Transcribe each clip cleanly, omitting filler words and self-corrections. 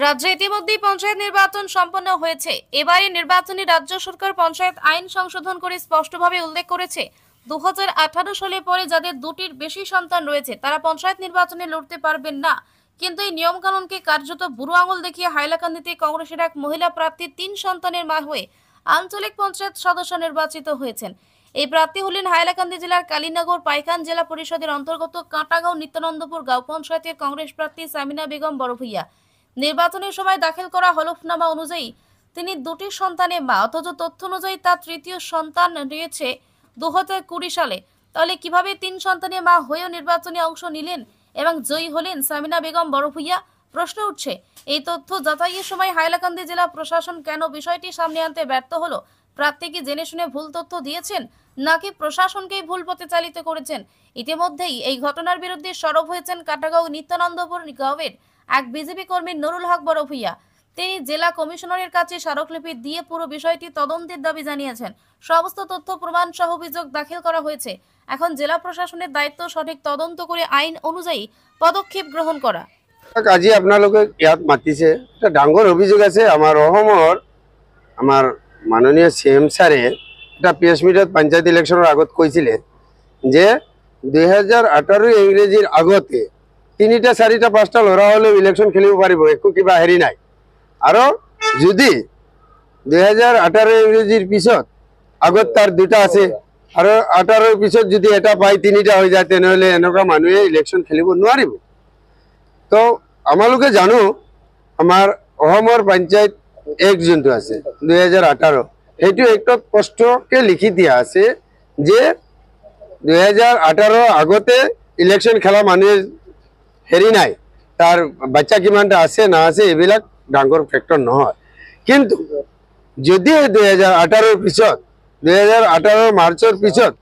রাজ্যে ইতিমধ্যেই পঞ্চায়েত নির্বাচন সম্পন্ন হয়েছে। এবারে নির্বাচনী রাজ্য সরকার পঞ্চায়েত আইন সংশোধন করে স্পষ্টভাবে উল্লেখ করেছে 2018 সালে পরে যাদের দুটির বেশি সন্তান রয়েছে তারা পঞ্চায়েত নির্বাচনে লড়তে পারবেন না। কিন্তু এই নিয়ম কানুনকে কার্যত বুড়ো আঙুল দেখিয়ে হাইলাকান্দিতে কংগ্রেসের এক মহিলা প্রার্থী 3 সন্তানের মা হয়ে আঞ্চলিক পঞ্চায়েত সদস্য নির্বাচিত হয়েছেন। এই প্রার্থী হলেন হাইলাকান্দি জেলার কালীনগর পাইকান জেলা পরিষদের অন্তর্গত কাঁটাগাঁও নিত্যানন্দপুর গাঁও পঞ্চায়েতের কংগ্রেস প্রার্থী সামিনা বেগম বড়ভূইয়া। নির্বাচনের সময় দাখিল করা হলফনামা অনুযায়ী তিনি দুটি সন্তানের মা, অথচ তথ্য অনুযায়ী তার তৃতীয় সন্তান রয়েছে 2020 সালে। তাহলে কিভাবে 3 সন্তানের মা হয়েও নির্বাচনে অংশ নিলেন এবং জয়ী হলেন সামিনা বেগম বড়ভূইয়া? প্রশ্ন উঠছে, এই তথ্য যাচাইয়ের সময় হাইলাকান্দি জেলা প্রশাসন কেন বিষয়টি সামনে আনতে ব্যর্থ হলো? প্রার্থী কি জেনে শুনে ভুল তথ্য দিয়েছেন নাকি প্রশাসনকেই ভুল পথে চালিত করেছেন? ইতিমধ্যেই এই ঘটনার বিরুদ্ধে সরব হয়েছেন কাটাগাঁও নিত্যানন্দপুর গাঁওয়ের এক বিজেপি কর্মী নুরুল হক বড়ভূইয়া। তিনি জেলা কমিশনারের কাছে স্মারকলিপি দিয়ে পুরো বিষয়টি তদন্তের দাবি জানিয়েছেন। সমস্ত তথ্য প্রমাণ সহ অভিযোগ দাখিল করা হয়েছে। এখন জেলা প্রশাসনের দায়িত্ব সঠিক তদন্ত করে আইন অনুযায়ী পদক্ষেপ গ্রহণ করা। আজি আপোনালোকে ইয়াত মাতিছে, এটা ডাঙৰ অভিযোগ আছে। আমাৰ মাননীয় CM ছাৰে এটা প্ৰেছ মিটত পঞ্চায়ত ইলেকশ্যনৰ আগত কৈছিলে যে 2018 ইংৰেজীৰ আগতে 3টা 4টা 5টা ল'ৰা হ'লেও ইলেকশ্যন খেলিব পাৰিব, একো কিবা হেৰি নাই। আৰু যদি 2018 ইংৰেজীৰ পিছত আগত তাৰ 2টা আছে আৰু 18ৰ পিছত যদি এটা পাই 3টা হৈ যায়, তেনেহ'লে এনেকুৱা মানুহে ইলেকশ্যন খেলিব নোৱাৰিব। তো আমালোকে জানো আমাৰ অসমৰ পঞ্চায়ত এক যোনটো আছে 2018, সেইটো একটত স্পষ্টকৈ লিখি দিয়া আছে যে 2018 আগতে ইলেকশ্যন খেলা মানুহে হেৰি নাই, তাৰ বাচ্চা কিমানটা আছে না আছে এইবিলাক ডাঙৰ ফেক্টৰ নহয়। কিন্তু যদি 2018 পিছত 2018 মাৰ্চৰ পিছত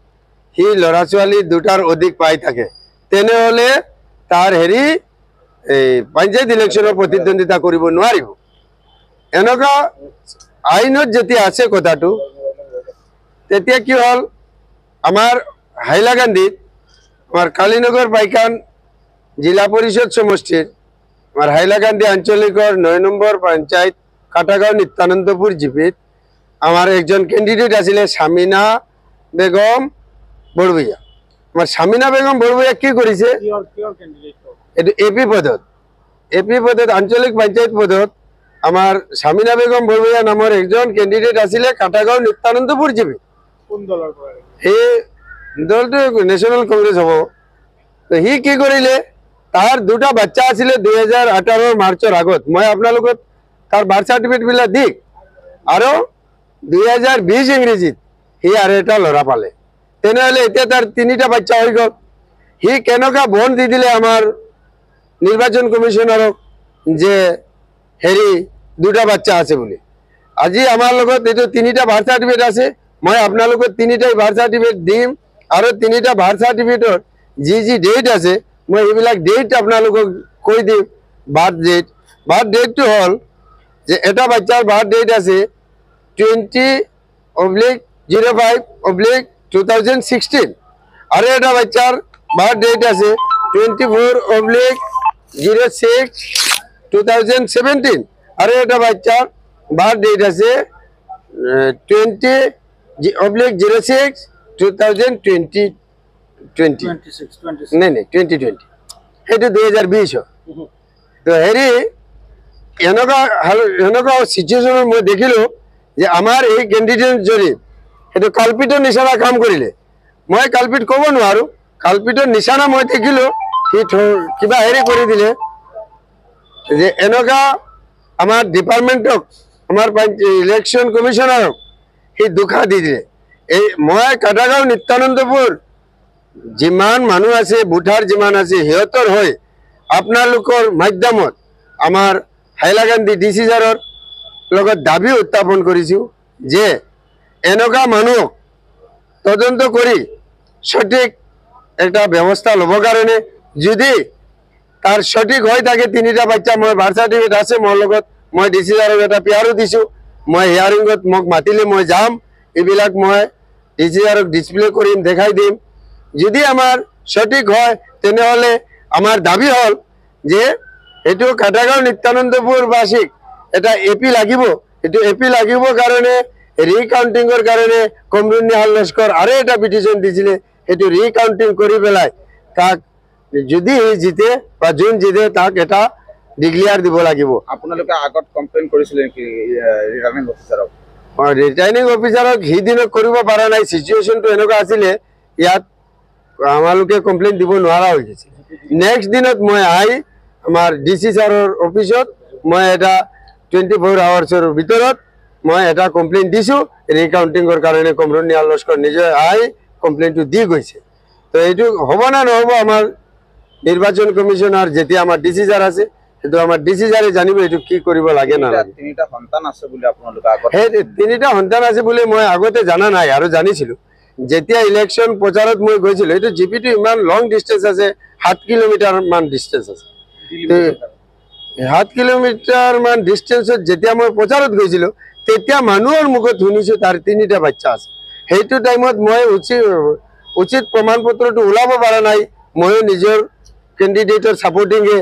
সি ল'ৰা ছোৱালী 2টাৰ অধিক পাই থাকে, তেনেহ'লে তাৰ হেৰি এই পঞ্চায়ত ইলেকশ্যনৰ প্ৰতিদ্বন্দ্বিতা কৰিব নোৱাৰিব। এনেকুৱা আইনত যেতিয়া আছে কথাটো, তেতিয়া কি হ'ল, আমাৰ হাইলাকান্দিত আমাৰ কালীনগৰ পাইকান জিলা পৰিষদ সমষ্টিৰ আমাৰ হাইলাকান্দি আঞ্চলিকৰ 9 নম্বৰ পঞ্চায়ত কাটাগাঁও নিত্যানন্দপুৰ জিপিত আমাৰ একজন কেণ্ডিডেট আছিলে সামিনা বেগম বড়ভূইয়া। আমাৰ সামিনা বেগম বড়ভূইয়া কি কৰিছে, এইটো এপি পদত আঞ্চলিক পঞ্চায়ত পদত আমাৰ সামিনা বেগম বড়ভূইয়া নামৰ একজন কেণ্ডিডেট আছিলে কাটাগাঁও নিত্যানন্দপুৰ জিপি। সেই দলটো নেশ্যনেল কংগ্ৰেছ হ'ব। তো সি কি কৰিলে, তাৰ 2টা বাচ্চা আছিলে 2018 মাৰ্চৰ আগত। মই আপোনালোকক তাৰ বাৰ্থ চাৰ্টিফিকেটবিলাক দি, আৰু 2020 ইংৰেজীত সি আৰু এটা ল'ৰা পালে। তেনেহ'লে এতিয়া তাৰ 3টা বাচ্চা হৈ গ'ল। সি কেনেকুৱা বন দি দিলে আমাৰ নিৰ্বাচন কমিশনাৰক যে হেৰি 2টা বাচ্চা আছে বুলি। আজি আমাৰ লগত এইটো 3টা বাৰ্থ চাৰ্টিফিকেট আছে। মই আপোনালোকক 3টাই বাৰ্থ চাৰ্টিফিকেট দিম, আৰু 3টা বাৰ্থ চাৰ্টিফিকেটৰ যি ডেট আছে মই এইবিলাক ডেট আপোনালোকক কৈ দিম। বাৰ্থ ডেটটো হ'ল যে এটা বাচ্চাৰ বাৰ্থ ডেট আছে 20/05/2016, আৰু এটা বাচ্চাৰ বাৰ্থ ডেট আছে 24/06/2017, আৰু এটা বাচ্চাৰ বাৰ্থ ডেট আছে 20/06/2020 নাই 2020, সেইটো 2020 হয়। তো হেৰি এনেকুৱা চিটুৱেশ্যনত মই দেখিলোঁ যে আমাৰ এই কেণ্ডিডেটজনে সেইটো কালপিটৰ নিচিনা কাম কৰিলে। মই কালপিট ক'ব নোৱাৰোঁ, কালপিটৰ নিচিনা মই দেখিলোঁ। সি কিবা হেৰি কৰি দিলে যে এনেকুৱা আমাৰ ডিপাৰ্টমেণ্টক, আমাৰ ইলেকশ্যন কমিশনাৰক সি দুখা দি দিলে। এই মই কাটাগাঁও নিত্যানন্দপুৰ যিমান মানুহ আছে, ভোটাৰ যিমান আছে, সিহঁতৰ হৈ আপোনালোকৰ মাধ্যমত আমাৰ হাইলাকান্দি DC ছাৰৰ লগত দাবী উত্থাপন কৰিছোঁ যে এনেকুৱা মানুহক তদন্ত কৰি সঠিক একটা ব্যৱস্থা ল'বৰ কাৰণে, যদি তাৰ সঠিক হৈ থাকে 3টা বাচ্চা, মই বাৰ্থ চাৰ্টিফিকেট আছে মোৰ লগত, মই DC ছাৰক এটা পিয়াৰো দিছোঁ। মই হিয়াৰিঙত মোক মাতিলে মই যাম, এইবিলাক মই DC ছাৰক ডিছপ্লে কৰিম, দেখাই দিম। যদি আমাৰ সঠিক হয় তেনেহ'লে আমাৰ দাবী হ'ল যে এইটো কাটাগাঁও নিত্যানন্দপুৰ বাসিক এটা এপি লাগিব। এইটো এপি লাগিব কাৰণে ৰিকাউণ্টিঙৰ কাৰণে কমৰুন নিহাল লস্কৰ আৰু এটা পিটিশ্যন দিছিলে, সেইটো ৰিকাউণ্টিং কৰি পেলাই তাক যদি জিতে বা যোন জিতে তাক এটা ডিক্লেয়াৰ দিব লাগিব। আপোনালোকে আগত কমপ্লেইন কৰিছিলে নেকি ৰিটাৰ্নিং অফিচাৰক? ৰিটাৰ্নিং অফিচাৰক সিদিনা কৰিব পৰা নাই, চিচুৱেশ্যনটো এনেকুৱা আছিলে ইয়াত আমালোকে কমপ্লেইন দিব নোৱাৰা হৈ গৈছে। নেক্সট দিনত মই আহি আমাৰ ডিচি ছাৰৰ অফিচত মই এটা 24 আৱাৰ্ছৰ ভিতৰত মই এটা কমপ্লেইন দিছোঁ ৰিকাউণ্টিঙৰ কাৰণে। কমৰুন নিহাল লস্কৰ নিজে আহি কমপ্লেইনটো দি গৈছে। তো এইটো হ'ব না নহ'ব আমাৰ নিৰ্বাচন কমিশ্যনাৰ যেতিয়া আমাৰ ডিচি ছাৰ আছে, সেইটো আমাৰ ডিচি ছাৰে জানিব এইটো কি কৰিব লাগে না লাগে। তিনিটা সন্তান আছে বুলি আপোনালোকে আগত সেই তিনিটা সন্তান আছে বুলি মই আগতে জানা নাই আৰু জানিছিলোঁ যেতিয়া ইলেকশ্যন প্ৰচাৰত মই গৈছিলোঁ। এইটো জিপিটো ইমান লং ডিষ্টেঞ্চ আছে, 7 কিলোমিটাৰ মান ডিষ্টেঞ্চ আছে। 7 কিলোমিটাৰ মান ডিষ্টেঞ্চত যেতিয়া মই প্ৰচাৰত গৈছিলোঁ তেতিয়া মানুহৰ মুখত শুনিছোঁ তাৰ 3টা বাচ্চা আছে। সেইটো টাইমত মই উচিত প্ৰমাণ পত্ৰটো ওলাব পৰা নাই। ময়ো নিজৰ কেণ্ডিডেটৰ ছাপৰ্টিঙে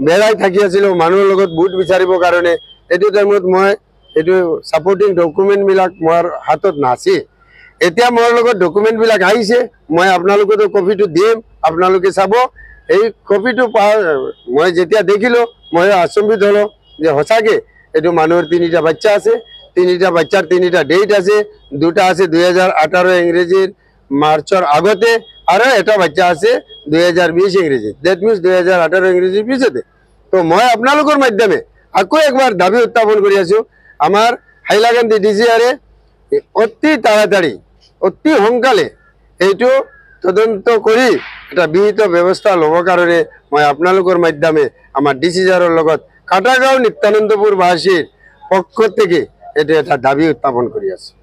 বেৰাই থাকি আছিলোঁ মানুহৰ লগত ভোট বিচাৰিবৰ কাৰণে। এইটো টাইমত মই এইটো ছাপৰ্টিং ডকুমেণ্টবিলাক মোৰ হাতত নাছিল। এতিয়া মোৰ লগত ডকুমেণ্টবিলাক আহিছে, মই আপোনালোকতো কপিটো দিম, আপোনালোকে চাব। এই কপিটো মই যেতিয়া দেখিলোঁ মই আচম্বিত হ'লোঁ যে সঁচাকৈ এইটো মানুহৰ 3টা বাচ্চা আছে, 3টা বাচ্চাৰ 3টা ডেট আছে। 2টা আছে 2018 ইংৰেজীৰ মাৰ্চৰ আগতে আৰু এটা বাচ্চা আছে 2020 ইংৰেজী, ডেট মিনছ 2018 ইংৰেজীৰ পিছতে। তো মই আপোনালোকৰ মাধ্যমে আকৌ একবাৰ দাবী উত্থাপন কৰি আছোঁ, আমাৰ হাইলাকান্দি ডিচিআৰে অতি তাড়াতাড়ি অতি সোনকালে এইটো তদন্ত কৰি এটা বিহিত ব্যৱস্থা ল'বৰ কাৰণে মই আপোনালোকৰ মাধ্যমে আমাৰ ডিচি ছাৰৰ লগত কাটাগাঁও নিত্যানন্দপুৰ বাসীৰ পক্ষ থেকে এটা দাবী উত্থাপন কৰি আছোঁ।